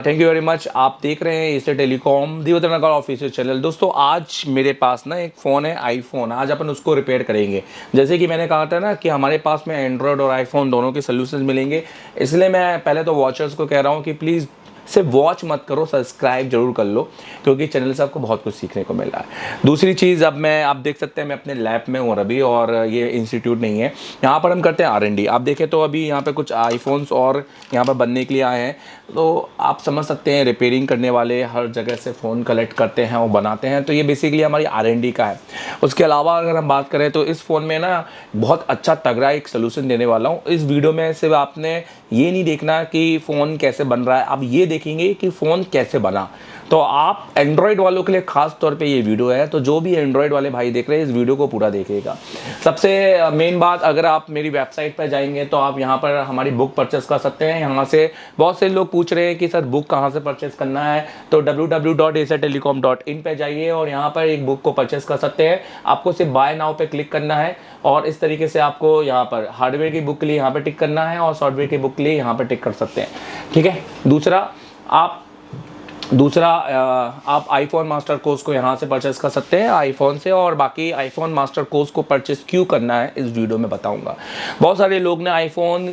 Thank you very much. आप देख रहे हैं एसटे टेलीकॉम दिवतनगर ऑफिशियल चैनल। दोस्तों आज मेरे पास ना एक फ़ोन है आईफोन। आज अपन उसको रिपेयर करेंगे। जैसे कि मैंने कहा था ना कि हमारे पास में एंड्रॉयड और आईफोन दोनों के सोल्यूशंस मिलेंगे, इसलिए मैं पहले तो वॉचर्स को कह रहा हूँ कि प्लीज़ सिर्फ वॉच मत करो, सब्सक्राइब जरूर कर लो, क्योंकि चैनल से आपको बहुत कुछ सीखने को मिल रहा है। दूसरी चीज़, आप देख सकते हैं मैं अपने लैब में हूँ अभी, और ये इंस्टीट्यूट नहीं है। यहाँ पर हम करते हैं R&D। आप देखें तो अभी यहाँ पे कुछ आईफोन्स और यहाँ पर बनने के लिए आए हैं, तो आप समझ सकते हैं रिपेयरिंग करने वाले हर जगह से फ़ोन कलेक्ट करते हैं और बनाते हैं, तो ये बेसिकली हमारी R&D का है। उसके अलावा अगर हम बात करें तो इस फ़ोन में ना बहुत अच्छा तगड़ा एक सोल्यूशन देने वाला हूँ। इस वीडियो में सिर्फ आपने ये नहीं देखना कि फ़ोन कैसे बन रहा है, आप ये देखेंगे कि फ़ोन कैसे बना। तो आप एंड्रॉयड वालों के लिए खास तौर पे ये वीडियो है, तो जो भी एंड्रॉयड वाले भाई देख रहे हैं इस वीडियो को पूरा देखिएगा। सबसे मेन बात, अगर आप मेरी वेबसाइट पर जाएंगे तो आप यहाँ पर हमारी बुक परचेस कर सकते हैं। यहाँ से बहुत से लोग पूछ रहे हैं कि सर बुक कहाँ से परचेस करना है, तो www.acertelecom.in पे जाइए और यहाँ पर एक बुक को परचेस कर सकते हैं। आपको सिर्फ बाय नाउ पे क्लिक करना है और इस तरीके से आपको यहाँ पर हार्डवेयर की बुक के लिए यहाँ पर टिक करना है और सॉफ्टवेयर की बुक के लिए यहाँ पर टिक कर सकते हैं। ठीक है। दूसरा आप आईफोन मास्टर कोर्स को यहाँ से परचेस कर सकते हैं आईफोन से, और बाकी आईफोन मास्टर कोर्स को परचेस क्यों करना है इस वीडियो में बताऊंगा। बहुत सारे लोग ने आईफोन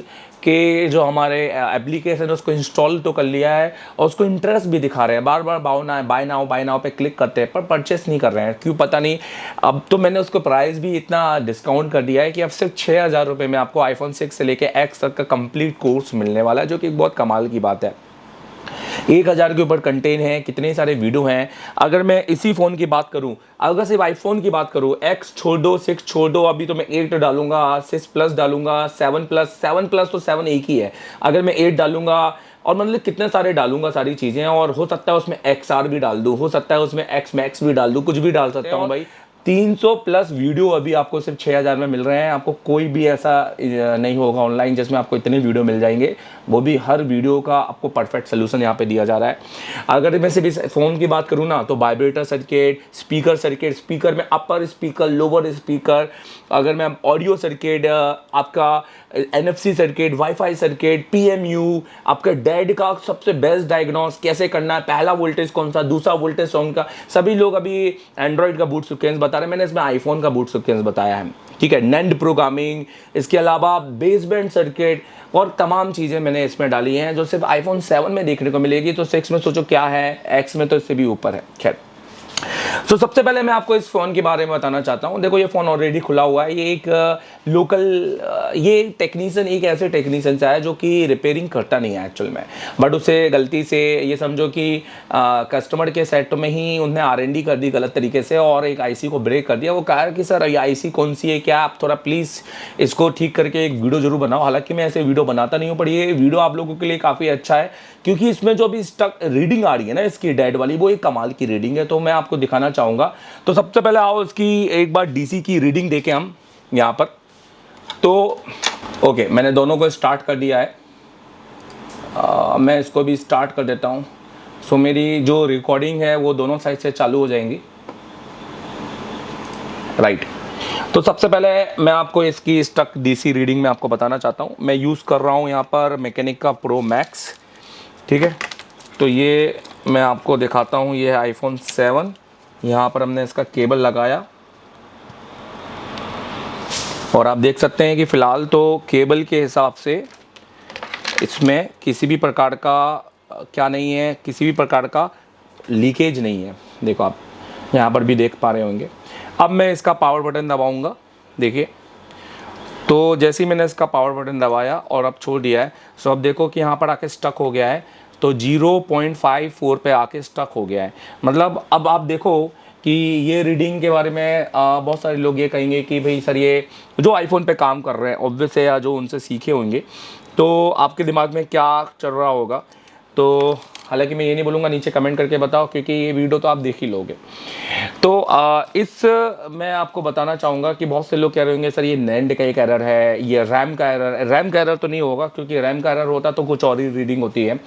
के जो हमारे एप्लीकेशन है उसको इंस्टॉल तो कर लिया है और उसको इंटरेस्ट भी दिखा रहे हैं, बार बार बाय नाउ पे क्लिक करते हैं पर परचेस नहीं कर रहे हैं, क्यों पता नहीं। अब तो मैंने उसको प्राइस भी इतना डिस्काउंट कर दिया है कि अब सिर्फ 6,000 रुपये में आपको आईफोन 6 से लेके X तक का कंप्लीट कोर्स मिलने वाला है, जो कि बहुत कमाल की बात है। 1,000 के ऊपर कंटेंट है, कितने सारे वीडियो हैं। अगर मैं इसी फ़ोन की बात करूं, अगर सिर्फ आईफोन की बात करूं, X छोड़ दो, 6 छोड़ दो, अभी तो मैं 8 डालूंगा, 6 प्लस डालूंगा, 7 प्लस तो 7 एक ही है। अगर मैं 8 डालूंगा और मतलब कितने सारे डालूंगा सारी चीज़ें, और हो सकता है उसमें XR भी डाल दूँ, हो सकता है उसमें X Max भी डाल दूँ, कुछ भी डाल सकता हूँ भाई। 300 प्लस वीडियो अभी आपको सिर्फ 6,000 में मिल रहे हैं। आपको कोई भी ऐसा नहीं होगा ऑनलाइन जिसमें आपको इतने वीडियो मिल जाएंगे, वो भी हर वीडियो का आपको परफेक्ट सोल्यूशन यहाँ पे दिया जा रहा है। अगर मैं सिर्फ इस फ़ोन की बात करूँ ना, तो वाइब्रेटर सर्किट, स्पीकर में अपर स्पीकर, लोअर स्पीकर, अगर मैं ऑडियो सर्किट, आपका NFC circuit, wifi circuit, PMU, आपका डेड का सबसे बेस्ट डायग्नोस कैसे करना है, पहला वोल्टेज कौन सा, दूसरा वोल्टेज कौन का। सभी लोग अभी एंड्रॉयड का बूट सीक्वेंस बता रहे हैं, मैंने इसमें आईफोन का बूट सीक्वेंस बताया है। ठीक है। NAND प्रोग्रामिंग, इसके अलावा बेसबैंड सर्किट और तमाम चीज़ें मैंने इसमें डाली हैं, जो सिर्फ आईफोन 7 में देखने को मिलेगी। तो 6 में सोचो क्या है, X में तो इससे भी ऊपर है। खैर, तो सबसे पहले मैं आपको इस फ़ोन के बारे में बताना चाहता हूँ। देखो, ये फ़ोन ऑलरेडी खुला हुआ है। ये एक ये टेक्नीशियन, एक ऐसे टेक्नीशियन से आया जो कि रिपेयरिंग करता नहीं है एक्चुअल में, बट उसे गलती से ये समझो कि कस्टमर के सेट में ही उन्हें R&D कर दी गलत तरीके से और एक IC को ब्रेक कर दिया। वो कहा कि सर ये IC कौन सी है, क्या आप थोड़ा प्लीज़ इसको ठीक करके एक वीडियो जरूर बनाओ। हालांकि मैं ऐसे वीडियो बनाता नहीं हूँ, पर ये वीडियो आप लोगों के लिए काफ़ी अच्छा है, क्योंकि इसमें जो भी स्टक रीडिंग आ रही है ना इसकी डेड वाली, वो एक कमाल की रीडिंग है, तो मैं आपको दिखाना चाहूँगा। तो सबसे पहले आओ इसकी एक बार DC की रीडिंग देखें हम यहाँ पर। तो ओके, मैंने दोनों को स्टार्ट कर दिया है। मैं इसको भी स्टार्ट कर देता हूँ। सो मेरी जो रिकॉर्डिंग है वो दोनों साइड से चालू हो जाएंगी। राइट। तो सबसे पहले मैं आपको इसकी स्टक DC रीडिंग में आपको बताना चाहता हूँ। मैं यूज़ कर रहा हूँ यहाँ पर मैकेनिक का Pro Max। ठीक है। तो ये मैं आपको दिखाता हूँ, ये है आईफोन 7। यहाँ पर हमने इसका केबल लगाया और आप देख सकते हैं कि फ़िलहाल तो केबल के हिसाब से इसमें किसी भी प्रकार का क्या नहीं है, किसी भी प्रकार का लीकेज नहीं है। देखो, आप यहाँ पर भी देख पा रहे होंगे। अब मैं इसका पावर बटन दबाऊँगा। देखिए, तो जैसे ही मैंने इसका पावर बटन दबाया और अब छोड़ दिया है, सो अब देखो कि यहाँ पर आके स्टक हो गया है। तो 0.54 पे आके स्टक हो गया है। मतलब अब आप देखो कि ये रीडिंग के बारे में बहुत सारे लोग ये कहेंगे कि भाई सर, ये जो आईफोन पे काम कर रहे हैं ऑब्वियस है, या जो उनसे सीखे होंगे, तो आपके दिमाग में क्या चल रहा होगा। तो हालांकि मैं ये नहीं बोलूँगा, नीचे कमेंट करके बताओ, क्योंकि ये वीडियो तो आप देख ही लोगे। तो मैं आपको बताना चाहूँगा कि बहुत से लोग कह रहे होंगे सर ये NAND का एक एरर है, ये रैम का एरर है। रैम का एरर तो नहीं होगा, क्योंकि रैम का एरर होता तो कुछ और ही रीडिंग होती है।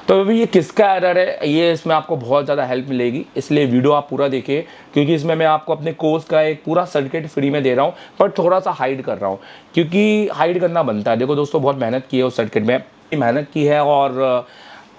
तो अभी ये किसका एरर है, ये इसमें आपको बहुत ज़्यादा हेल्प मिलेगी, इसलिए वीडियो आप पूरा देखिए, क्योंकि इसमें मैं आपको अपने कोर्स का एक पूरा सर्किट फ्री में दे रहा हूँ, पर थोड़ा सा हाइड कर रहा हूँ, क्योंकि हाइड करना बनता है। देखो दोस्तों, बहुत मेहनत की है उस सर्किट में, मेहनत की है, और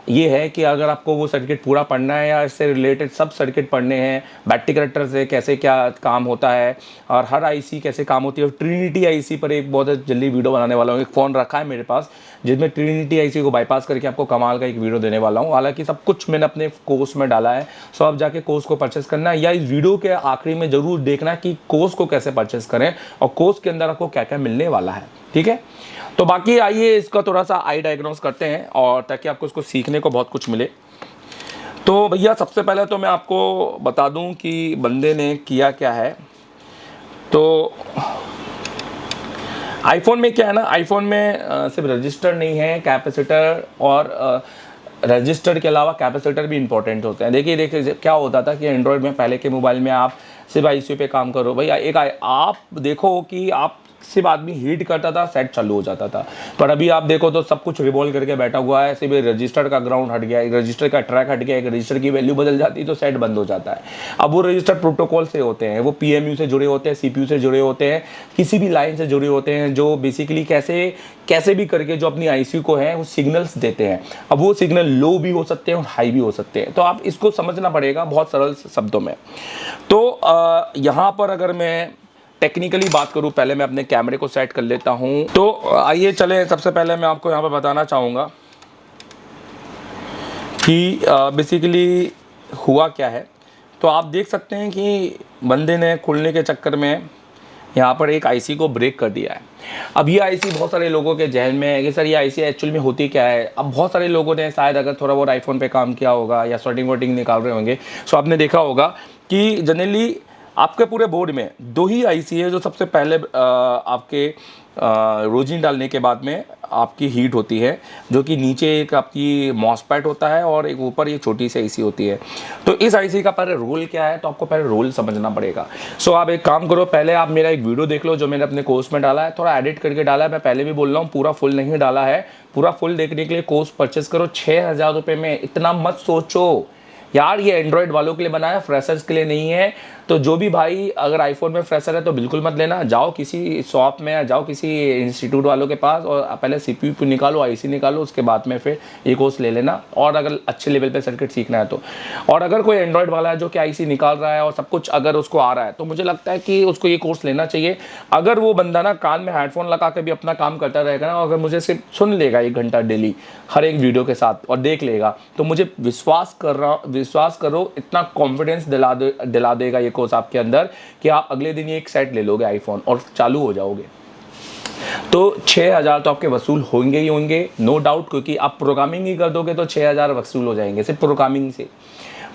ये है कि अगर आपको वो सर्किट पूरा पढ़ना है या इससे रिलेटेड सब सर्किट पढ़ने हैं, बैटरी कनेक्टर से कैसे क्या काम होता है और हर आईसी कैसे काम होती है, और ट्रिनिटी आईसी पर एक बहुत जल्दी वीडियो बनाने वाला हूँ। एक फ़ोन रखा है मेरे पास जिसमें ट्रिनिटी आईसी को बाईपास करके आपको कमाल का एक वीडियो देने वाला हूँ। हालांकि सब कुछ मैंने अपने कोर्स में डाला है, सो आप जाके कोर्स को परचेस करना है, या इस वीडियो के आखिरी में ज़रूर देखना कि कोर्स को कैसे परचेस करें और कोर्स के अंदर आपको क्या क्या मिलने वाला है। ठीक है, तो बाकी आइए इसका थोड़ा सा आई डायग्नोस करते हैं, और ताकि आपको इसको सीखने को बहुत कुछ मिले। तो भैया सबसे पहले तो मैं आपको बता दूं कि बंदे ने किया क्या है। तो आईफोन में क्या है ना, आईफोन में सिर्फ रजिस्टर नहीं है, कैपेसिटर और रजिस्टर के अलावा कैपेसिटर भी इंपॉर्टेंट होते हैं। देखिए देखिए क्या होता था कि एंड्रॉयड में पहले के मोबाइल में आप सिर्फ आईसी पे काम करो भैया, आप देखो कि आप सिर्फ आदमी हीट करता था, सेट चालू हो जाता था। पर अभी आप देखो तो सब कुछ रिवॉल्व करके बैठा हुआ है, सिर्फ रजिस्टर का ग्राउंड हट गया, एक रजिस्टर का ट्रैक हट गया, एक रजिस्टर की वैल्यू बदल जाती है तो सेट बंद हो जाता है। अब वो रजिस्टर प्रोटोकॉल से होते हैं, वो पीएमयू से जुड़े होते हैं, सीपीयू से जुड़े होते हैं, किसी भी लाइन से जुड़े होते हैं, जो बेसिकली कैसे कैसे भी करके जो अपनी आईसी को है वो सिग्नल्स देते हैं। अब वो सिग्नल लो भी हो सकते हैं और हाई भी हो सकते हैं, तो आप इसको समझना पड़ेगा बहुत सरल शब्दों में। तो यहाँ पर अगर मैं टेक्निकली बात करूँ, पहले मैं अपने कैमरे को सेट कर लेता हूँ। तो आइए चले, सबसे पहले मैं आपको यहाँ पर बताना चाहूँगा कि बेसिकली हुआ क्या है। तो आप देख सकते हैं कि बंदे ने खुलने के चक्कर में यहाँ पर एक आईसी को ब्रेक कर दिया है। अब ये आईसी बहुत सारे लोगों के जहन में है कि सर ये आईसी एक्चुअल में होती क्या है। अब बहुत सारे लोगों ने शायद अगर थोड़ा बहुत आईफोन पे काम किया होगा या शॉर्टिंग वॉटिंग निकाल रहे होंगे, सो आपने देखा होगा कि जनरली आपके पूरे बोर्ड में दो ही आईसी है जो सबसे पहले आपके रोजिन डालने के बाद में आपकी हीट होती है, जो कि नीचे एक आपकी मॉसफेट होता है और एक ऊपर ये छोटी सी आईसी होती है। तो इस आईसी का पहले रोल क्या है, तो आपको पहले रोल समझना पड़ेगा। सो आप एक काम करो, पहले आप मेरा एक वीडियो देख लो जो मैंने अपने कोर्स में डाला है, थोड़ा एडिट करके डाला है, मैं पहले भी बोल रहा हूँ पूरा फुल नहीं डाला है। पूरा फुल देखने के लिए कोर्स परचेस करो 6,000 रुपये में। इतना मत सोचो यार, ये एंड्रॉयड वालों के लिए बना है, फ्रेशर्स के लिए नहीं है। तो जो भी भाई अगर आईफोन में फ्रेशर है तो बिल्कुल मत लेना, जाओ किसी शॉप में या जाओ किसी इंस्टीट्यूट वालों के पास और पहले सीपीयू निकालो, आईसी निकालो, उसके बाद में फिर ये कोर्स ले लेना, और अगर अच्छे लेवल पे सर्किट सीखना है तो। और अगर कोई एंड्रॉयड वाला है जो कि आईसी निकाल रहा है और सब कुछ अगर उसको आ रहा है, तो मुझे लगता है कि उसको ये कोर्स लेना चाहिए। अगर वो बंदा ना कान में हेडफोन लगा के भी अपना काम करता रहेगा ना, अगर मुझे सिर्फ सुन लेगा 1 घंटा डेली हर एक वीडियो के साथ और देख लेगा, तो मुझे विश्वास करो इतना कॉन्फिडेंस दिला देगा ये कोर्स आपके अंदर कि आप अगले दिन ही एक सेट ले लोगे आईफोन और चालू हो जाओगे। तो 6,000 तो आपके वसूल होंगे ही होंगे, नो डाउट, क्योंकि आप प्रोग्रामिंग ही कर दोगे तो 6,000 वसूल हो जाएंगे सिर्फ प्रोग्रामिंग से।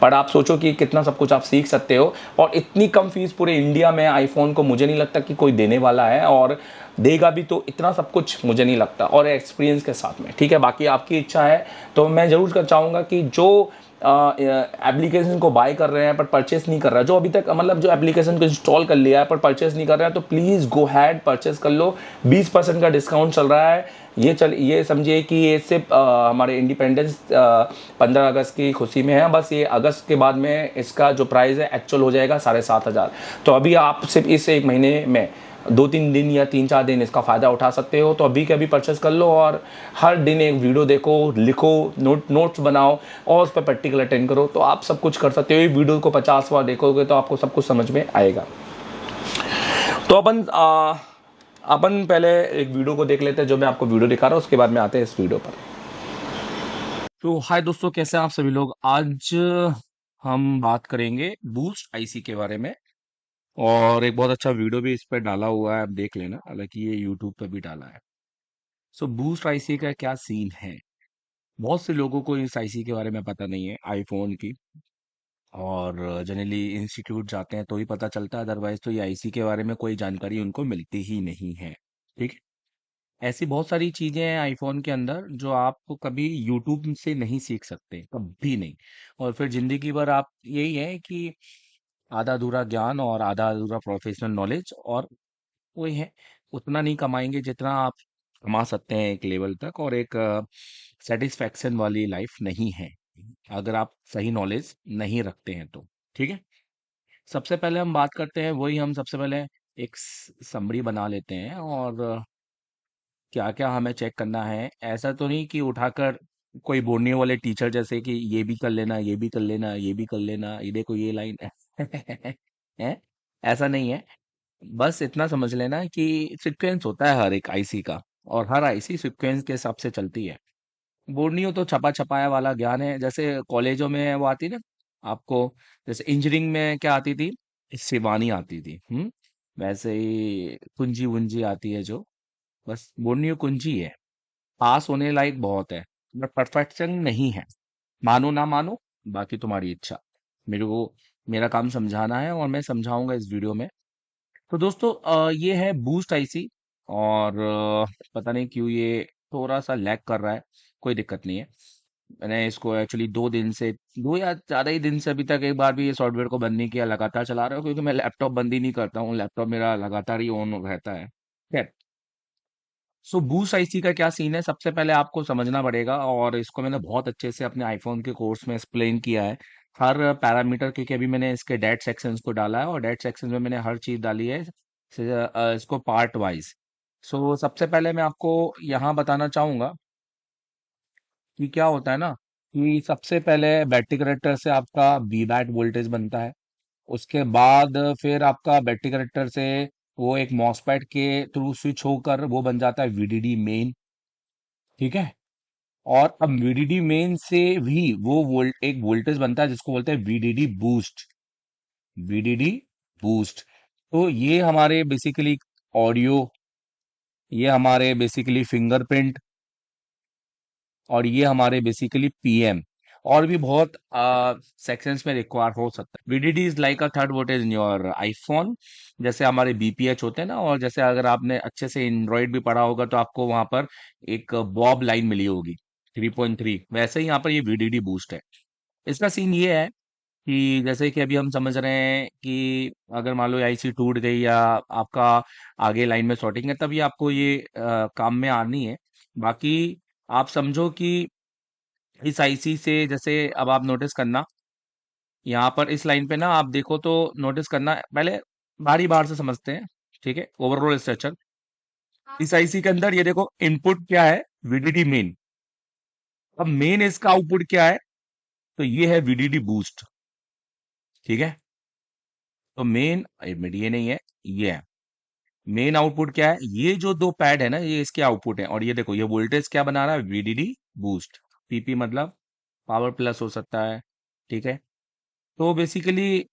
पर आप सोचो कि कितना सब कुछ आप सीख सकते हो, और इतनी कम फीस पूरे इंडिया में आईफोन को मुझे नहीं लगता कि कोई देने वाला है, और देगा भी तो इतना सब कुछ मुझे नहीं लगता, और एक्सपीरियंस के साथ में। ठीक है, बाकी आपकी इच्छा है। तो मैं ज़रूर चाहूँगा कि जो एप्लीकेशन को बाय कर रहे हैं पर परचेस नहीं कर रहा है, जो अभी तक मतलब जो एप्लीकेशन को इंस्टॉल कर लिया है पर परचेस नहीं कर रहा है, तो प्लीज़ गो हैड परचेस कर लो। 20% का डिस्काउंट चल रहा है। ये समझिए कि ये सिर्फ हमारे इंडिपेंडेंस 15 अगस्त की खुशी में है, बस ये अगस्त के बाद में इसका जो प्राइस है एक्चुअल हो जाएगा 7,500। तो अभी आप सिर्फ इस 1 महीने में 2-3 दिन या 3-4 दिन इसका फ़ायदा उठा सकते हो। तो अभी के अभी परचेस कर लो, और हर दिन एक वीडियो देखो, लिखो, नोट्स बनाओ और उस पर प्रैक्टिकल अटेंड करो, तो आप सब कुछ कर सकते हो। ये वीडियो को 50 बार देखोगे तो आपको सब कुछ समझ में आएगा। तो अपन पहले एक वीडियो को देख लेते हैं जो मैं आपको वीडियो दिखा रहा हूँ, उसके बाद में आते हैं इस वीडियो पर। तो हाय दोस्तों, कैसे हैं आप सभी लोग। आज हम बात करेंगे बूस्ट आईसी के बारे में, और एक बहुत अच्छा वीडियो भी इस पर डाला हुआ है, आप देख लेना, हालांकि ये यूट्यूब पर भी डाला है। सो बूस्ट आईसी का क्या सीन है, बहुत से लोगों को इस आईसी के बारे में पता नहीं है आईफोन की, और जनरली इंस्टीट्यूट जाते हैं तो ही पता चलता है, अदरवाइज तो ये आईसी के बारे में कोई जानकारी उनको मिलती ही नहीं है। ठीक है, ऐसी बहुत सारी चीजें हैं आईफोन के अंदर जो आप कभी यूट्यूब से नहीं सीख सकते, कभी नहीं। और फिर जिंदगी भर आप यही है कि आधा अधूरा ज्ञान और आधा अधूरा प्रोफेशनल नॉलेज, और वही है, उतना नहीं कमाएंगे जितना आप कमा सकते हैं एक लेवल तक, और एक सेटिस्फैक्शन वाली लाइफ नहीं है अगर आप सही नॉलेज नहीं रखते हैं तो। ठीक है, सबसे पहले हम बात करते हैं, वही हम सबसे पहले एक समरी बना लेते हैं, और क्या क्या हमें चेक करना है। ऐसा तो नहीं कि उठाकर कोई बोलने वाले टीचर जैसे कि ये भी कर लेना, ये भी कर लेना, ये भी कर लेना, ये देखो ये लाइन है, ऐसा नहीं है। बस इतना समझ लेना कि सीक्वेंस होता है हर एक आईसी का, और हर आईसी सीक्वेंस के हिसाब से चलती है। बोर्नियो तो छपा छपाया वाला ज्ञान है, जैसे कॉलेजों में वो आती ना आपको, जैसे इंजीनियरिंग में क्या आती थी, शिवानी आती थी, वैसे ही कुंजी वुंजी आती है जो, बस बोर्नियो कुंजी है। पास होने लायक बहुत है, बट परफेक्शन नहीं है। मानो ना मानो, बाकी तुम्हारी इच्छा। मेरे को मेरा काम समझाना है और मैं समझाऊंगा इस वीडियो में। तो दोस्तों ये है बूस्ट आईसी, और पता नहीं क्यों ये थोड़ा सा लैग कर रहा है। कोई दिक्कत नहीं है। मैंने इसको एक्चुअली 2 दिन से, 2 या ज्यादा ही दिन से अभी तक एक बार भी ये सॉफ्टवेयर को बंद नहीं किया, लगातार चला रहा हूँ, क्योंकि मैं लैपटॉप बंद ही नहीं करता हूँ, लैपटॉप मेरा लगातार ही ऑन रहता है। खैर, सो बूस्ट आईसी का क्या सीन है, सबसे पहले आपको समझना पड़ेगा, और इसको मैंने बहुत अच्छे से अपने आईफोन के कोर्स में एक्सप्लेन किया है, हर पैरामीटर, क्योंकि अभी मैंने इसके डेट सेक्शंस को डाला है, और डेट सेक्शन में मैंने हर चीज डाली है, इसको पार्ट वाइज। सो सबसे पहले मैं आपको यहाँ बताना चाहूंगा कि क्या होता है ना, कि सबसे पहले बैटरी कनेक्टर से आपका वी बैट वोल्टेज बनता है। उसके बाद फिर आपका बैटरी कनेक्टर से वो एक मॉसफेट के थ्रू स्विच होकर वो बन जाता है वीडीडी मेन। ठीक है। और अब वीडीडी मेन से भी वो एक वोल्टेज बनता है जिसको बोलते हैं वीडीडी बूस्ट। VDD boost. तो ये हमारे बेसिकली ऑडियो, ये हमारे बेसिकली फिंगरप्रिंट, और ये हमारे बेसिकली पीएम, और भी बहुत सेक्शंस में रिक्वायर हो सकता है। VDD is like a third voltage in your iPhone. जैसे हमारे बीपीएच होते हैं ना, और जैसे अगर आपने अच्छे से एंड्रॉइड भी पढ़ा होगा तो आपको वहां पर एक बॉब लाइन मिली होगी 3.3, वैसे ही यहाँ पर ये वीडीडी बूस्ट है। इसका सीन ये है कि जैसे कि अभी हम समझ रहे हैं कि अगर मान लो आईसी टूट गई, या आपका आगे लाइन में शॉर्टिंग है, तब ये आपको ये काम में आनी है। बाकी आप समझो कि इस आईसी से, जैसे अब आप नोटिस करना, यहाँ पर इस लाइन पे ना आप देखो तो नोटिस करना, पहले बारी बार से समझते हैं। ठीक है, ओवरऑल स्ट्रक्चर इस आईसी के अंदर, ये देखो इनपुट क्या है, वीडीडी मेन। अब मेन इसका आउटपुट क्या है, तो ये है वीडीडी बूस्ट। ठीक है। तो मेन एडमिट ये नहीं है, ये है मेन। आउटपुट क्या है, ये जो दो पैड है ना, ये इसके आउटपुट है, और ये देखो ये वोल्टेज क्या बना रहा है, वीडीडी बूस्ट। पीपी मतलब पावर प्लस हो सकता है। ठीक है। तो बेसिकली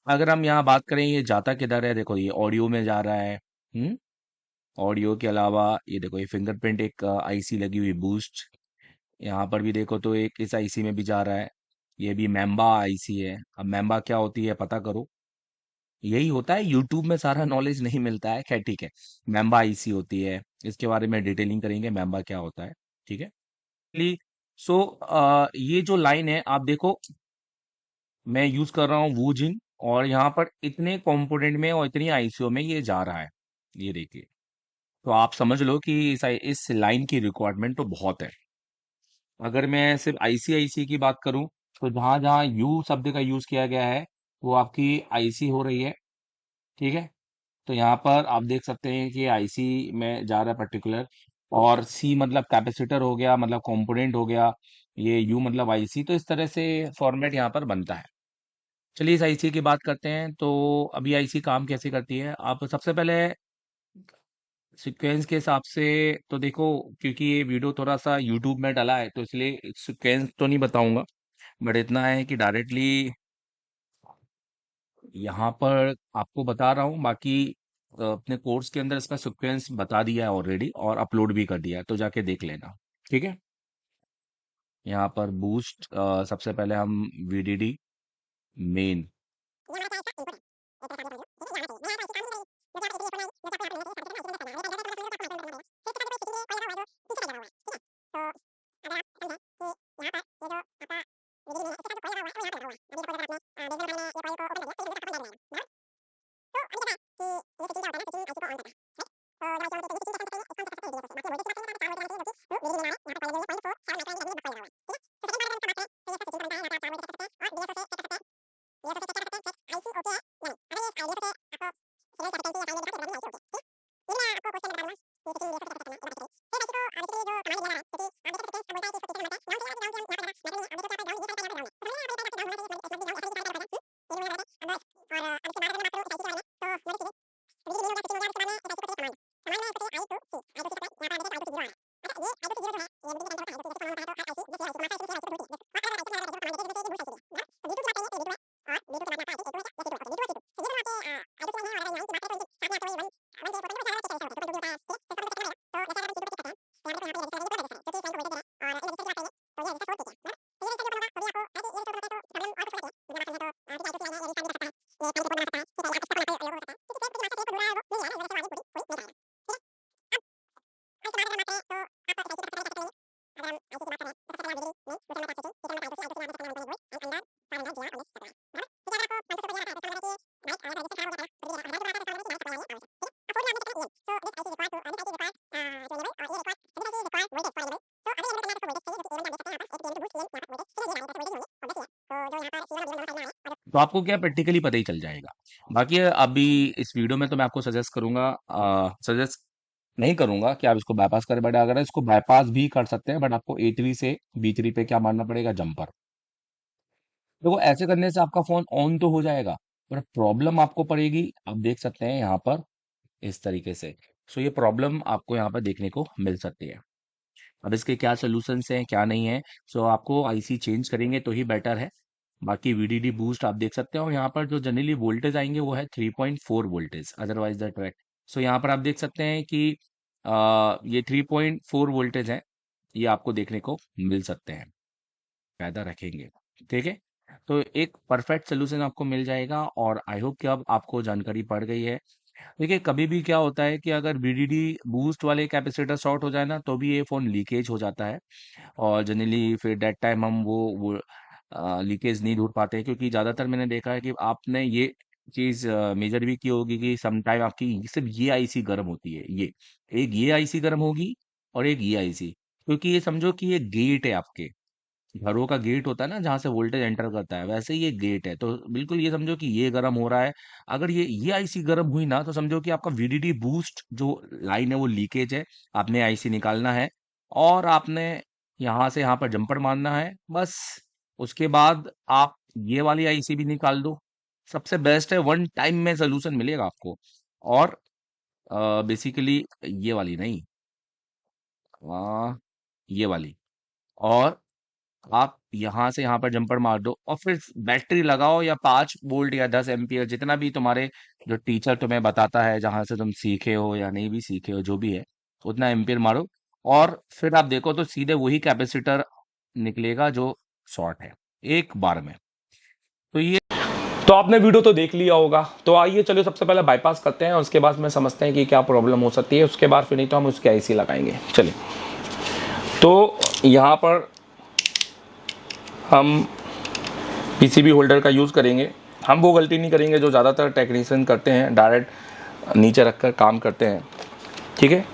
अगर हम यहाँ बात करें, ये जाता किधर है, देखो ये ऑडियो में जा रहा है। ऑडियो के अलावा ये देखो, ये फिंगरप्रिंट एक आईसी लगी हुई बूस्ट, यहाँ पर भी देखो तो एक इस आईसी में भी जा रहा है। ये भी मैम्बा आईसी है। अब मैम्बा क्या होती है पता करो, यही होता है, यूट्यूब में सारा नॉलेज नहीं मिलता है। खैर ठीक है, मैम्बा आईसी होती है, इसके बारे में डिटेलिंग करेंगे मैम्बा क्या होता है। ठीक है। सो ये जो लाइन है आप देखो, मैं यूज कर रहा हूँ वूजिन, और यहाँ पर इतने कंपोनेंट में और इतनी आईसीओ में ये जा रहा है, ये देखिए। तो आप समझ लो कि इस लाइन की रिक्वायरमेंट तो बहुत है। अगर मैं सिर्फ आईसीआईसी की बात करूं, तो जहां जहां यू शब्द का यूज किया गया है, वो आपकी आईसी हो रही है। ठीक है। तो यहाँ पर आप देख सकते हैं कि आईसी में जा रहा है पर्टिकुलर, और सी मतलब कैपेसिटर हो गया, मतलब कंपोनेंट हो गया, ये यू मतलब आईसी। तो इस तरह से फॉर्मेट यहाँ पर बनता है। चलिए इस आईसी की बात करते हैं। तो अभी आईसी काम कैसे करती है, आप सबसे पहले सीक्वेंस के हिसाब से तो देखो, क्योंकि ये वीडियो थोड़ा सा यूट्यूब में डला है, तो इसलिए सीक्वेंस तो नहीं बताऊंगा, बट इतना है कि डायरेक्टली यहाँ पर आपको बता रहा हूँ। बाकी अपने कोर्स के अंदर इसका सीक्वेंस बता दिया है ऑलरेडी, और अपलोड भी कर दिया है, तो जाके देख लेना। ठीक है। यहाँ पर बूस्ट, सबसे पहले हम वीडीडी मेन, तो आपको क्या प्रैक्टिकली पता ही चल जाएगा। बाकी अभी इस वीडियो में तो मैं आपको सजेस्ट करूंगा, सजेस्ट नहीं करूंगा कि आप इसको बाईपास करें, बट अगर इसको बाईपास भी कर सकते हैं, बट आपको A3 से B3 पे क्या मारना पड़ेगा, जंपर। देखो ऐसे करने से आपका फोन ऑन तो हो जाएगा, पर प्रॉब्लम आपको पड़ेगी, आप देख सकते हैं यहाँ पर इस तरीके से। सो ये प्रॉब्लम आपको यहाँ पर देखने को मिल सकती है। अब इसके क्या सोल्यूशंस हैं क्या नहीं है, सो आपको आईसी चेंज करेंगे तो ही बेटर है। बाकी वीडीडी बूस्ट आप देख सकते हो, और यहाँ पर जो जनरली वोल्टेज आएंगे वो है 3.4 वोल्टेज, अदरवाइज द ट्रैक। सो यहाँ पर आप देख सकते हैं कि ये 3.4 वोल्टेज है, ये आपको देखने को मिल सकते हैं, फायदा रखेंगे। ठीक है, तो एक परफेक्ट सोल्यूशन आपको मिल जाएगा, और आई होप कि अब आपको जानकारी पड़ गई है। देखिए कभी भी क्या होता है कि अगर VDD बूस्ट वाले कैपेसिटर शॉर्ट हो जाए ना, तो भी ये फ़ोन लीकेज हो जाता है, और जनरली फिर दैट टाइम हम वो लीकेज नहीं ढूंढ पाते हैं, क्योंकि ज़्यादातर मैंने देखा है कि आपने ये चीज़ मेजर भी की होगी कि सम टाइम आपकी सिर्फ ये आईसी गर्म होती है, ये आईसी गर्म होगी, और एक ये आईसी, क्योंकि ये समझो कि ये गेट है आपके घरों का, गेट होता है ना जहाँ से वोल्टेज एंटर करता है, वैसे ही ये गेट है। तो बिल्कुल ये समझो कि ये गर्म हो रहा है। अगर ये आईसी गर्म हुई ना, तो समझो कि आपका VDD बूस्ट जो लाइन है वो लीकेज है, आपने आईसी निकालना है, और आपने यहाँ से यहाँ पर जंपर मारना है बस। उसके बाद आप ये वाली आईसी भी निकाल दो, सबसे बेस्ट है, वन टाइम में सोल्यूशन मिलेगा आपको। और बेसिकली ये वाली नहीं, ये वाली, और आप यहाँ से यहाँ पर जंपर मार दो, और फिर बैटरी लगाओ, या 5 वोल्ट या 10 एम्पियर, जितना भी तुम्हारे जो टीचर तुम्हें बताता है, जहां से तुम सीखे हो या नहीं भी सीखे हो, जो भी है, उतना एम्पियर मारो, और फिर आप देखो तो सीधे वही कैपेसिटर निकलेगा जो शॉर्ट है, एक बार में। तो ये, तो आपने वीडियो तो देख लिया होगा, तो आइए चलो सबसे पहले बाईपास करते हैं, और उसके बाद में समझते हैं कि क्या प्रॉब्लम हो सकती है, उसके बाद फिर नहीं तो हम उसके आईसी लगाएंगे। चलिए, तो यहाँ पर हम पीसीबी होल्डर का यूज़ करेंगे। हम वो गलती नहीं करेंगे जो ज़्यादातर टेक्नीशियन करते हैं, डायरेक्ट नीचे रखकर काम करते हैं। ठीक है,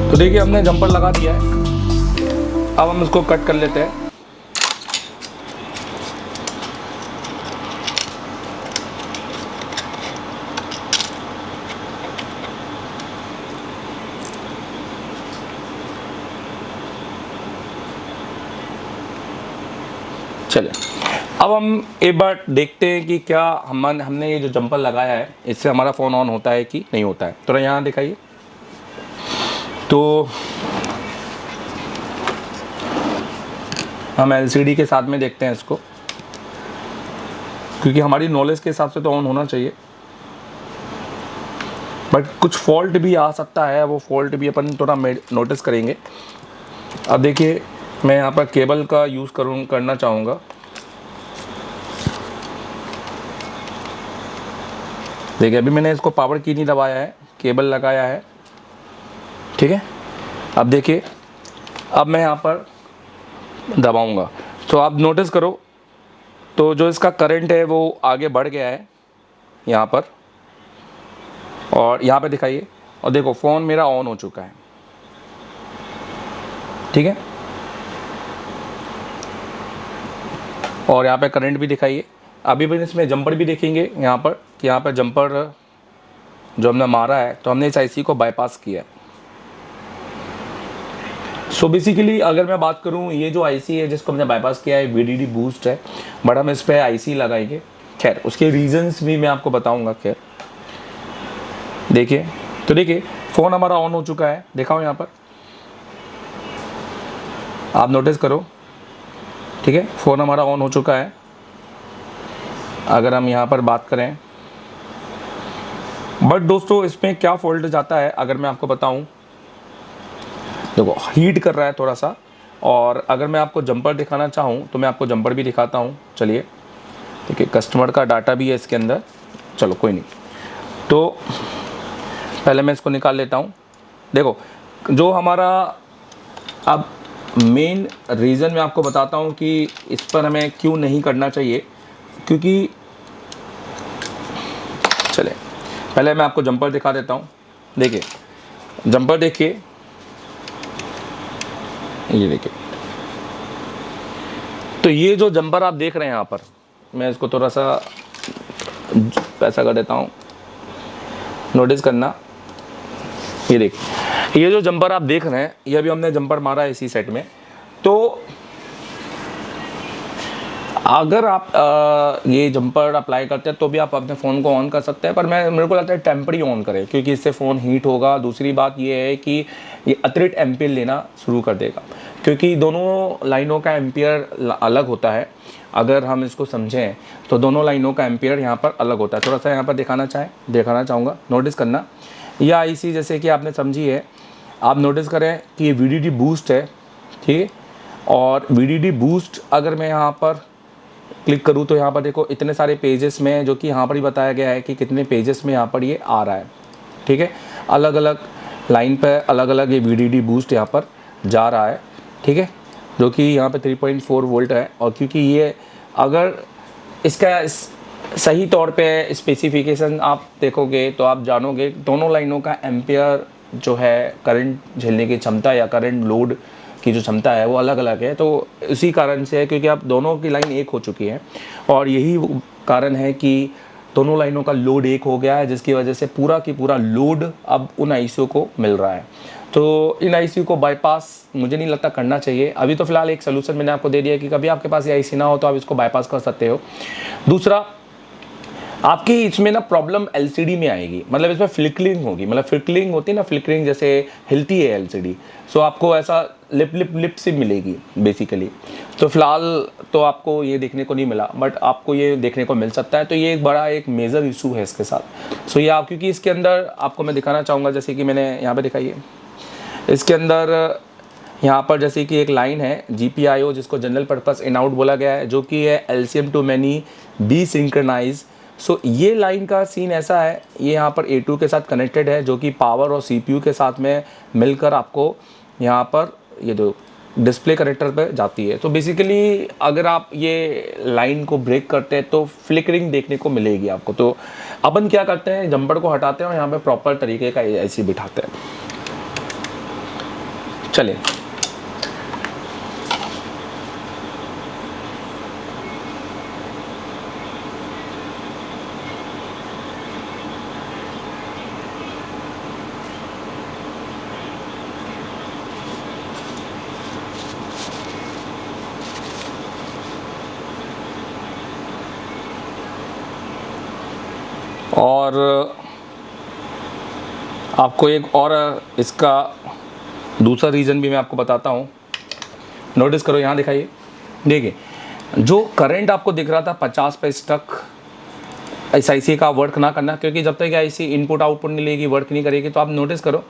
तो देखिए हमने जंपर लगा दिया है, अब हम इसको कट कर लेते हैं। चलिए, अब हम एक बार देखते हैं कि क्या हमने ये जो जंपर लगाया है, इससे हमारा फ़ोन ऑन होता है कि नहीं होता है। तो यहाँ दिखाइए, तो हम LCD के साथ में देखते हैं इसको, क्योंकि हमारी नॉलेज के हिसाब से तो ऑन होना चाहिए, बट कुछ फॉल्ट भी आ सकता है, वो फॉल्ट भी अपन थोड़ा नोटिस करेंगे। अब देखिए, मैं यहाँ पर केबल का यूज़ करना चाहूँगा। देखिए अभी मैंने इसको पावर की नहीं दबाया है, केबल लगाया है। ठीक है, अब देखिए, अब मैं यहाँ पर दबाऊँगा, तो आप नोटिस करो, तो जो इसका करंट है वो आगे बढ़ गया है यहाँ पर, और यहाँ पे दिखाइए, और देखो फ़ोन मेरा ऑन हो चुका है। ठीक है, और यहाँ पे करंट भी दिखाइए। अभी भी इसमें जंपर भी देखेंगे यहाँ पर कि यहाँ पर जंपर जो हमने मारा है तो हमने इस आईसी को बाईपास किया है। सो बेसिकली अगर मैं बात करूँ, ये जो आईसी है जिसको हमने बाईपास किया है वीडीडी बूस्ट है, बट हम इस पर आईसी लगाएंगे। खैर उसके रीजंस भी मैं आपको बताऊंगा। खैर देखिए, तो देखिए फ़ोन हमारा ऑन हो चुका है, दिखाओ यहाँ पर, आप नोटिस करो, ठीक है, फ़ोन हमारा ऑन हो चुका है। अगर हम यहाँ पर बात करें, बट दोस्तों इसमें क्या फॉल्ट जाता है अगर मैं आपको बताऊं, देखो हीट कर रहा है थोड़ा सा। और अगर मैं आपको जंपर दिखाना चाहूँ तो मैं आपको जंपर भी दिखाता हूँ। चलिए, ठीक है, कस्टमर का डाटा भी है इसके अंदर, चलो कोई नहीं, तो पहले मैं इसको निकाल लेता हूँ। देखो जो हमारा अब मेन रीज़न मैं आपको बताता हूँ कि इस पर हमें क्यों नहीं करना चाहिए, क्योंकि चले पहले मैं आपको जंपर दिखा देता हूँ। देखिए जंपर देखिए, ये देखिए, तो ये जो जंपर आप देख रहे हैं यहाँ पर, मैं इसको थोड़ा सा ऐसा कर देता हूँ, नोटिस करना। ये देखिए, ये जो जंपर आप देख रहे हैं, ये अभी हमने जंपर मारा है इसी सेट में। तो अगर आप ये जंपर अप्लाई करते हैं तो भी आप अपने फ़ोन को ऑन कर सकते हैं, पर मेरे को लगता है टेम्परी ऑन करें, क्योंकि इससे फ़ोन हीट होगा। दूसरी बात ये है कि ये अतिरिक्त एम्पियर लेना शुरू कर देगा, क्योंकि दोनों लाइनों का एम्पियर अलग होता है। अगर हम इसको समझें तो दोनों लाइनों का एम्पियर यहाँ पर अलग होता है। थोड़ा सा यहाँ पर दिखाना चाहूँगा, नोटिस करना। यह आईसी जैसे कि आपने समझी है, आप नोटिस करें कि ये VDD बूस्ट है, ठीक है। और VDD बूस्ट अगर मैं यहाँ पर क्लिक करूँ तो यहाँ पर देखो इतने सारे पेजेस में, जो कि यहाँ पर ही बताया गया है कि कितने पेजेस में यहाँ पर ये आ रहा है, ठीक है। अलग अलग लाइन पर अलग अलग ये VDD बूस्ट यहाँ पर जा रहा है, ठीक है, जो कि यहाँ पे 3.4 वोल्ट है। और क्योंकि ये अगर इसका सही तौर पे स्पेसिफिकेशन आप देखोगे तो आप जानोगे दोनों लाइनों का एम्पियर जो है, करंट झेलने की क्षमता या करंट लोड की जो क्षमता है वो अलग अलग है। तो इसी कारण से है, क्योंकि अब दोनों की लाइन एक हो चुकी है और यही कारण है कि दोनों लाइनों का लोड एक हो गया है, जिसकी वजह से पूरा की पूरा लोड अब उन आईसीयू को मिल रहा है। तो इन आईसीयू को बाईपास मुझे नहीं लगता करना चाहिए। अभी तो फिलहाल एक सोल्यूशन मैंने आपको दे दिया कि कभी आपके पास ये आईसी ना हो तो आप इसको बाईपास कर सकते हो। दूसरा, आपकी इसमें ना प्रॉब्लम एलसीडी में आएगी, मतलब इसमें फ्लिकरिंग होगी, मतलब फ्लिकरिंग होती है ना, फ्लिकरिंग जैसे हिलती है एलसीडी, सो आपको ऐसा लिप से मिलेगी बेसिकली। तो फिलहाल तो आपको ये देखने को नहीं मिला, बट आपको ये देखने को मिल सकता है। तो ये एक मेजर इशू है इसके साथ। सो ये आप, क्योंकि इसके अंदर आपको मैं दिखाना चाहूँगा, जैसे कि मैंने यहाँ पे दिखाई है, इसके अंदर यहाँ पर जैसे कि एक लाइन है GPIO, जिसको जनरल पर्पस इन आउट बोला गया है, जो कि है LCM to many be synchronize. So ये लाइन का सीन ऐसा है, ये यहाँ पर A2 के साथ कनेक्टेड है, जो कि पावर और CPU के साथ में मिलकर आपको यहाँ पर ये जो डिस्प्ले कनेक्टर पे जाती है। तो बेसिकली अगर आप ये लाइन को ब्रेक करते हैं तो फ्लिकरिंग देखने को मिलेगी आपको। तो अपन क्या करते हैं, जंपर को हटाते हैं और यहाँ पे प्रॉपर तरीके का ऐसे बिठाते हैं। चलिए, और आपको एक और इसका दूसरा रीज़न भी मैं आपको बताता हूँ। नोटिस करो, यहाँ दिखाइए, देखिए जो करंट आपको दिख रहा था 50 पे स्टक, इस आईसी का वर्क ना करना, क्योंकि जब तक आईसी इनपुट आउटपुट नहीं लेगी, वर्क नहीं करेगी। तो आप नोटिस करो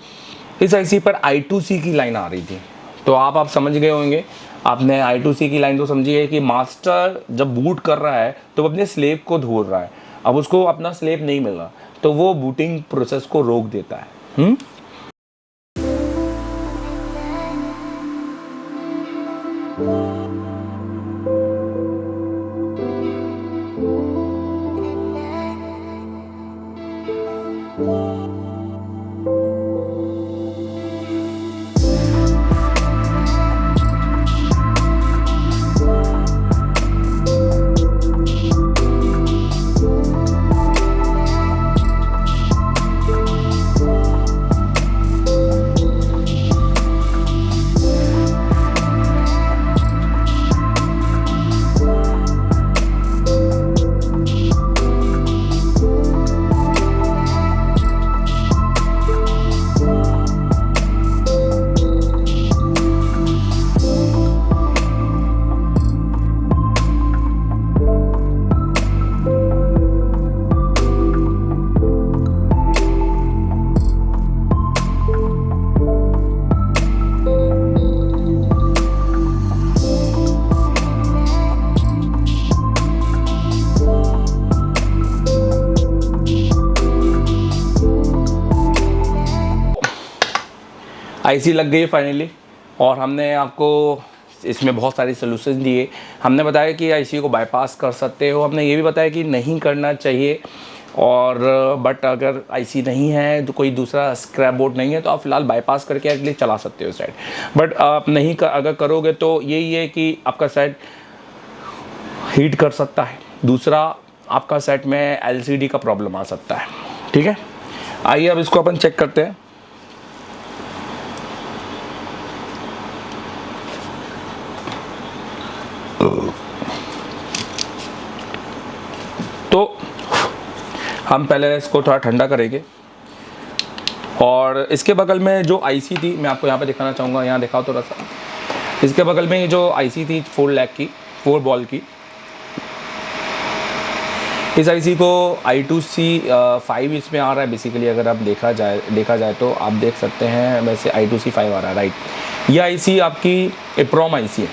इस आईसी पर I2C की लाइन आ रही थी। तो आप समझ गए होंगे, आपने I2C की लाइन तो समझी है कि मास्टर जब बूट कर रहा है तो वो अपने स्लेव को ढूंढ रहा है, अब उसको अपना स्लेव नहीं मिल रहा, तो वो बूटिंग प्रोसेस को रोक देता है। आईसी लग गई फाइनली, और हमने आपको इसमें बहुत सारे सोल्यूशन दिए। हमने बताया कि आईसी को बाईपास कर सकते हो, हमने ये भी बताया कि नहीं करना चाहिए, और बट अगर आईसी नहीं है तो कोई दूसरा स्क्रैप बोर्ड नहीं है तो आप फिलहाल बाईपास करके एटलीस्ट चला सकते हो सेट। बट आप नहीं अगर करोगे तो यही है कि आपका सेट हीट कर सकता है, दूसरा आपका सेट में एलसीडी का प्रॉब्लम आ सकता है। ठीक है, आइए अब इसको अपन चेक करते हैं। तो हम पहले इसको थोड़ा ठंडा करेंगे, और इसके बगल में जो आईसी थी मैं आपको यहाँ पे दिखाना चाहूँगा, यहाँ दिखाओ थोड़ा सा। इसके बगल में जो आईसी थी 4 लाख की, 4 बॉल की, इस आईसी को I2C5 इसमें आ रहा है बेसिकली। अगर आप देखा जाए तो आप देख सकते हैं, वैसे I2C5 आ रहा है, राइट। ये आईसी आपकी EPROM आईसी है,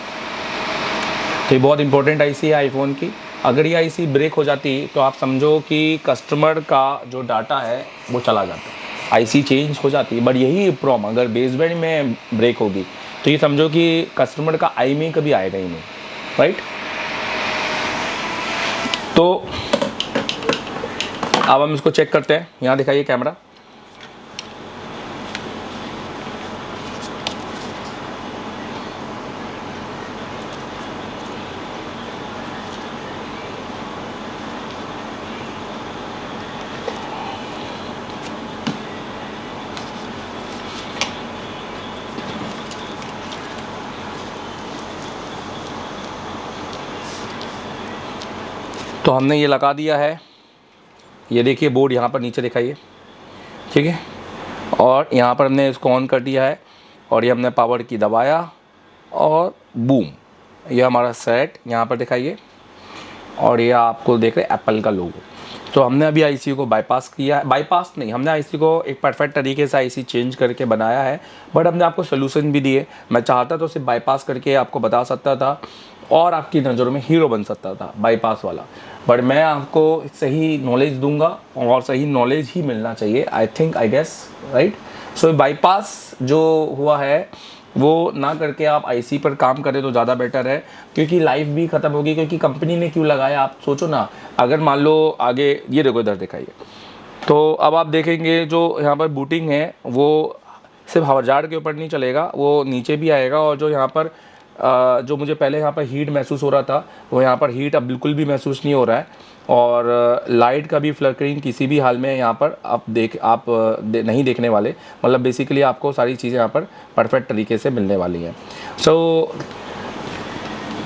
तो ये बहुत इंपॉर्टेंट आईसी है आईफोन की। अगर ये आईसी ब्रेक हो जाती तो आप समझो कि कस्टमर का जो डाटा है वो चला जाता है, आईसी चेंज हो जाती है। बट यही EPROM अगर बेसबैंड में ब्रेक होगी तो ये समझो कि कस्टमर का आई में कभी आएगा ही नहीं, राइट। तो अब हम इसको चेक करते हैं, यहाँ दिखाइए कैमरा। तो हमने ये लगा दिया है, ये देखिए बोर्ड यहाँ पर नीचे दिखाइए, ठीक है। और यहाँ पर हमने इसको ऑन कर दिया है, और ये हमने पावर की दबाया और बूम, ये हमारा सेट यहाँ पर दिखाइए। और ये आपको देख रहे हैं एप्पल का लोगो। तो हमने अभी आईसी को बाईपास किया है, बाईपास नहीं, हमने आईसी को एक परफेक्ट तरीके से आईसी चेंज करके बनाया है। बट हमने आपको सोल्यूशन भी दिए। मैं चाहता तो सिर्फ बाईपास करके आपको बता सकता था और आपकी नज़रों में हीरो बन सकता था बाईपास वाला, बट मैं आपको सही नॉलेज दूंगा और सही नॉलेज ही मिलना चाहिए, I guess, right. So bypass जो हुआ है वो ना करके आप आईसी पर काम करें तो ज़्यादा बेटर है, क्योंकि लाइफ भी ख़त्म होगी। क्योंकि कंपनी ने क्यों लगाया, आप सोचो ना। अगर मान लो आगे ये देखो, इधर दिखाइए, तो अब आप देखेंगे जो यहाँ पर बूटिंग है वो सिर्फ हवाजार के ऊपर नहीं चलेगा, वो नीचे भी आएगा। और जो यहाँ पर जो मुझे पहले यहाँ पर हीट महसूस हो रहा था वो यहाँ पर हीट अब बिल्कुल भी महसूस नहीं हो रहा है। और लाइट का भी फ्लकरिंग किसी भी हाल में यहाँ पर आप नहीं देखने वाले। मतलब बेसिकली आपको सारी चीज़ें यहाँ पर परफेक्ट तरीके से मिलने वाली हैं। सो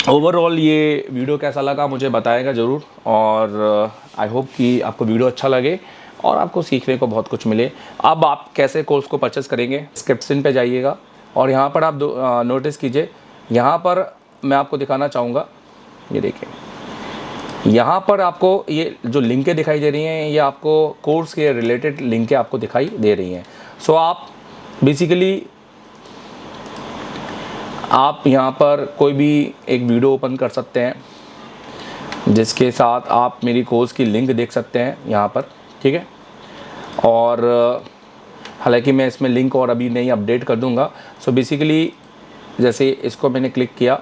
ओवरऑल ये वीडियो कैसा लगा मुझे बताएगा ज़रूर, और आई होप कि आपको वीडियो अच्छा लगे और आपको सीखने को बहुत कुछ मिले। अब आप कैसे कोर्स को परचेस करेंगे, डिस्क्रिप्शन पे जाइएगा और यहाँ पर आप नोटिस कीजिए, यहाँ पर मैं आपको दिखाना चाहूँगा, ये देखिए यहाँ पर आपको ये जो लिंकें दिखाई दे रही हैं ये आपको कोर्स के रिलेटेड लिंकें आपको दिखाई दे रही हैं। सो आप बेसिकली आप यहाँ पर कोई भी एक वीडियो ओपन कर सकते हैं जिसके साथ आप मेरी कोर्स की लिंक देख सकते हैं यहाँ पर, ठीक है। और हालांकि मैं इसमें लिंक और अभी नहीं अपडेट कर दूँगा। सो बेसिकली जैसे इसको मैंने क्लिक किया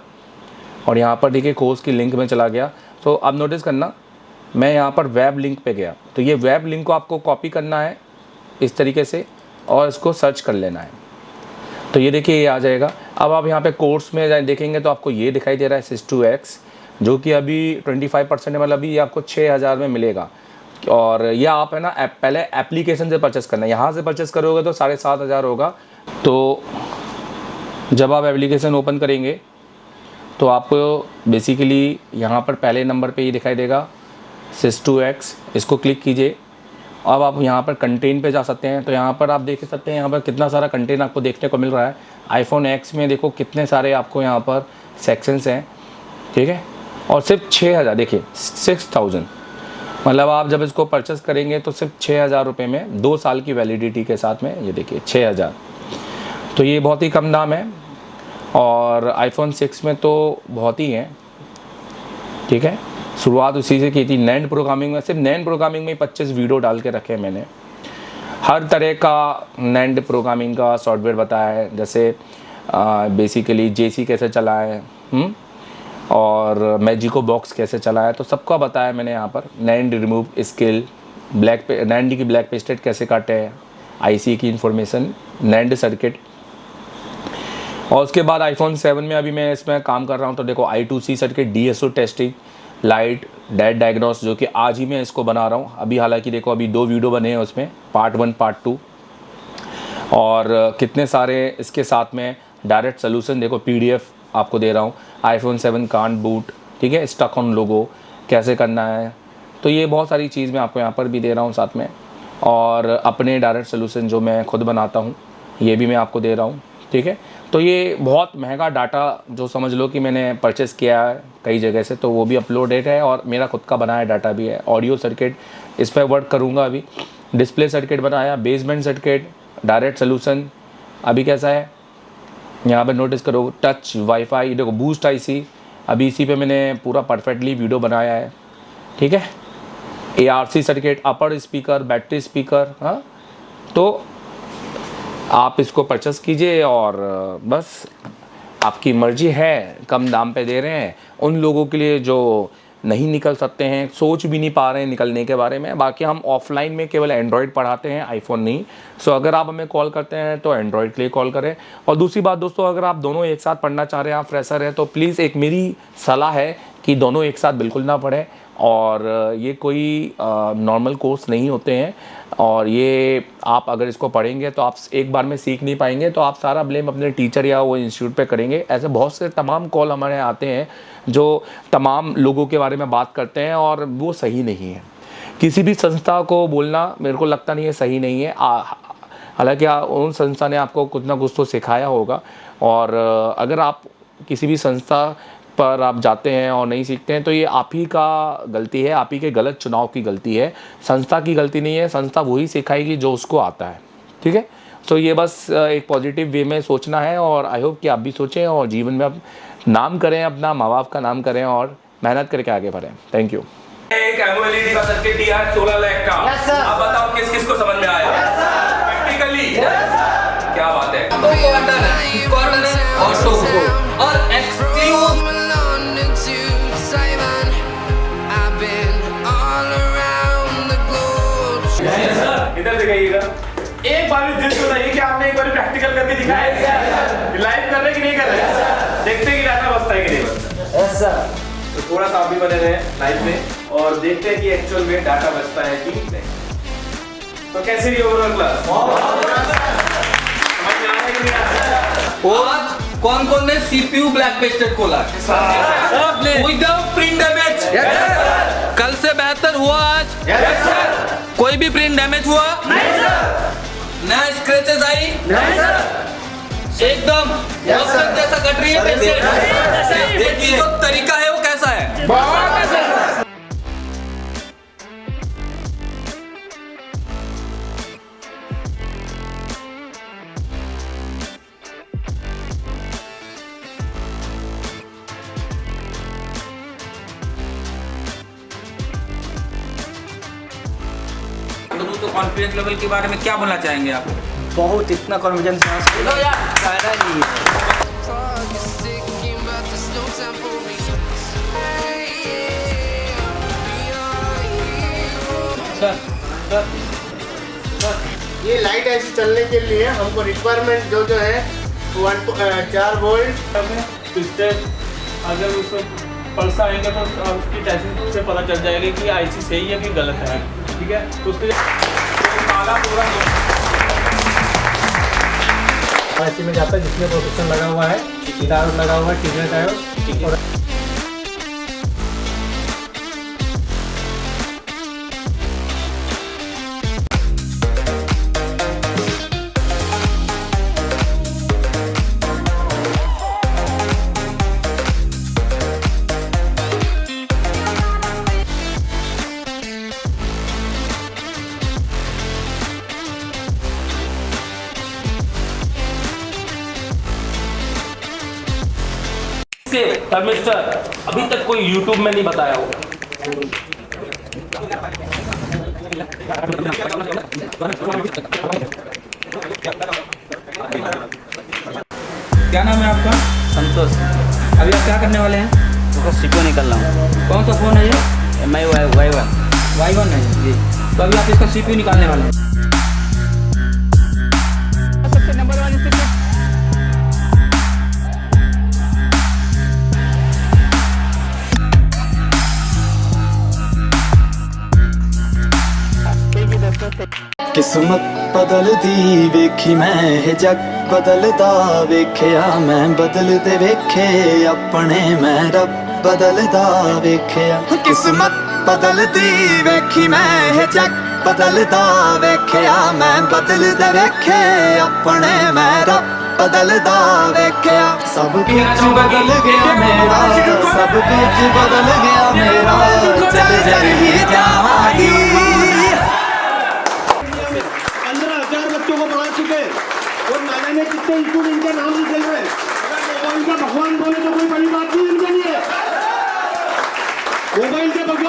और यहाँ पर देखिए कोर्स की लिंक में चला गया। तो अब नोटिस करना, मैं यहाँ पर वेब लिंक पे गया, तो ये वेब लिंक को आपको कॉपी करना है इस तरीके से और इसको सर्च कर लेना है। तो ये देखिए ये आ जाएगा। अब आप यहाँ पे कोर्स में देखेंगे तो आपको ये दिखाई दे रहा है SIS2X, जो कि अभी 25% है, मतलब अभी ये आपको 6000 में मिलेगा। और ये आप है ना पहले एप्लीकेशन से परचेस करना है, यहाँ से परचेस करोगे तो 7500 होगा। तो जब आप एप्लीकेशन ओपन करेंगे तो आपको बेसिकली यहाँ पर पहले नंबर पे ये दिखाई देगा SIS2X, इसको क्लिक कीजिए। अब आप यहाँ पर कंटेंट पे जा सकते हैं, तो यहाँ पर आप देख सकते हैं यहाँ पर कितना सारा कंटेंट आपको देखने को मिल रहा है। iPhone X में देखो कितने सारे आपको यहाँ पर सेक्शंस हैं, ठीक है। और सिर्फ 6000, देखिए 6000, मतलब आप जब इसको परचेस करेंगे तो सिर्फ 6000 रुपये में 2 साल की वैलिडिटी के साथ में, ये देखिए 6000। तो ये बहुत ही कम दाम है। और iPhone 6 में तो बहुत ही है, ठीक है। शुरुआत उसी से की थी, नैंड प्रोग्रामिंग में, सिर्फ नैंड प्रोग्रामिंग में 25 वीडियो डाल के रखे हैं मैंने। हर तरह का NAND प्रोग्रामिंग का सॉफ्टवेयर बताया है, जैसे बेसिकली JC कैसे चलाएं, और मैजिको बॉक्स कैसे चलाया, तो सबका बताया मैंने यहाँ पर। NAND रिमूव स्किल, NAND की ब्लैक पेस्टेड कैसे काटे हैं, IC की इंफॉर्मेशन, NAND सर्किट। और उसके बाद iPhone 7 में अभी मैं इसमें काम कर रहा हूँ, तो देखो I2C circuit, DSO testing, light, dead diagnose, जो कि आज ही मैं इसको बना रहा हूँ अभी। हालांकि देखो अभी 2 वीडियो बने हैं उसमें, पार्ट 1 पार्ट 2, और कितने सारे इसके साथ में डायरेक्ट सोल्यूशन देखो PDF आपको दे रहा हूँ। iPhone 7 कांट बूट, ठीक है, स्टक ऑन लोगो कैसे करना है, तो ये बहुत सारी चीज़ मैं आपको यहाँ पर भी दे रहा हूँ साथ में। और अपने डायरेक्ट सोल्यूशन जो मैं खुद बनाता हूँ ये भी मैं आपको दे रहा हूँ, ठीक है। तो ये बहुत महंगा डाटा जो समझ लो कि मैंने परचेज़ किया है कई जगह से, तो वो भी अपलोडेड है, और मेरा खुद का बनाया डाटा भी है। ऑडियो सर्किट इस पर वर्क करूँगा अभी, डिस्प्ले सर्किट बनाया, बेसबैंड सर्किट, डायरेक्ट सोल्यूशन अभी कैसा है यहाँ पर नोटिस करो, टच वाईफाई, देखो बूस्ट IC, अभी इसी पे मैंने पूरा परफेक्टली वीडियो बनाया है, ठीक है। ARC सर्किट, अपर स्पीकर, बैटरी स्पीकर, हाँ, तो आप इसको परचेस कीजिए। और बस आपकी मर्जी है, कम दाम पे दे रहे हैं उन लोगों के लिए जो नहीं निकल सकते हैं, सोच भी नहीं पा रहे हैं निकलने के बारे में। बाकी हम ऑफलाइन में केवल एंड्रॉयड पढ़ाते हैं, आईफोन नहीं। सो अगर आप हमें कॉल करते हैं तो एंड्रॉयड के लिए कॉल करें। और दूसरी बात दोस्तों, अगर आप दोनों एक साथ पढ़ना चाह रहे हैं, आप फ्रेशर हैं, तो प्लीज़ एक मेरी सलाह है कि दोनों एक साथ बिल्कुल ना पढ़ें। और ये कोई नॉर्मल कोर्स नहीं होते हैं, और ये आप अगर इसको पढ़ेंगे तो आप एक बार में सीख नहीं पाएंगे, तो आप सारा ब्लेम अपने टीचर या वो इंस्टीट्यूट पे करेंगे। ऐसे बहुत से तमाम कॉल हमारे यहाँ आते हैं जो तमाम लोगों के बारे में बात करते हैं, और वो सही नहीं है। किसी भी संस्था को बोलना मेरे को लगता नहीं है सही नहीं है। हालांकि उन संस्था ने आपको कुछ ना कुछ तो सिखाया होगा, और अगर आप किसी भी संस्था पर आप जाते हैं और नहीं सीखते हैं तो ये आप ही का गलती है, आप ही के गलत चुनाव की गलती है, संस्था की गलती नहीं है। संस्था वही सिखाएगी जो उसको आता है, ठीक है। तो ये बस एक पॉजिटिव वे में सोचना है, और आई होप कि आप भी सोचें और जीवन में आप नाम करें, अपना माँ बाप का नाम करें और मेहनत करके आगे बढ़ें। Thank you. एक एमओएलईडी का सर्किट दिया है 16 लाख का। अब बताओ किस किस को समझ में आया? प्रैक्टिकली क्या बात है। और एक्सक्लूसिव इधर दिखाइएगा। एक बार भी दिल से बताइए कि आपने एक बार प्रैक्टिकल करके दिखाया है? लाइव कर रहे कि नहीं कर रहे? देखते कि डाटा बचता है कि नहीं बचता। Yes sir. तो थोड़ा सा आप भी बने रहे लाइव में और देखते हैं कि एक्चुअल में डाटा बचता है कि नहीं। तो कैसी रही ओवरऑल क्लास? समझ में आ रहा है कि नहीं आ रहा? आज कौन-कौन ने CPU ब्लैक पेस्टेड खोला? Without print damage. कल से बेहतर हुआ आज? Yes sir. कोई भी प्रिंट डैमेज हुआ? नहीं सर। नया स्क्रैचेस आई? नहीं सर। एकदम जैसा कट रही है पेस्टेड। देखिए जो तरीका है वो कैसा है। बहुत अच्छा। तो कॉन्फिडेंस लेवल के बारे में क्या बोलना चाहेंगे आप? बहुत इतना कॉन्फिडेंस यहाँ से फायदा नहीं है। ये लाइट ऐसी चलने के लिए हमको रिक्वायरमेंट जो है 4 वोल्ट। इससे अगर उसमें पल्स आएंगे तो उसकी टेस्टिंग से पता चल जाएगा कि आईसी सही है कि गलत है, ठीक है। तो उसके काला पूरा ऐसे में जाता है जिसमें प्रोटेक्शन लगा हुआ है, डायोड लगा हुआ है, टीजर डायोड। और मिस्टर अभी तक कोई YouTube में नहीं बताया होगा। क्या नाम है आपका? संतोष। अभी आप क्या करने वाले हैं? उसका सीपीयू निकल रहा हूँ। कौन सा फ़ोन है ये? MI Y1। Y1 है जी। तो अभी आप इसका CPU निकालने वाले हैं। किस्मत बदलदी वेखी मैं हे जग बदलदा वेखिया मैं बदलदे वेखे अपने मैं रब बदलदा वेखिया किस्मत बदलदी वेखी मैं हे जग बदलदा वेखिया मैं बदलदे वेखे अपने मैं रब बदलदा वेखिया सब कुछ बदल गया मेरा सब कुछ बदल गया मेरा चल जरी जावागी 15,000 बच्चों को पढ़ा चुके और नाना ने कितने स्कूल इनका नाम लिखे हुए मोबाइल का भगवान बोले तो कोई बड़ी बात नहीं इनके लिए मोबाइल के भगवान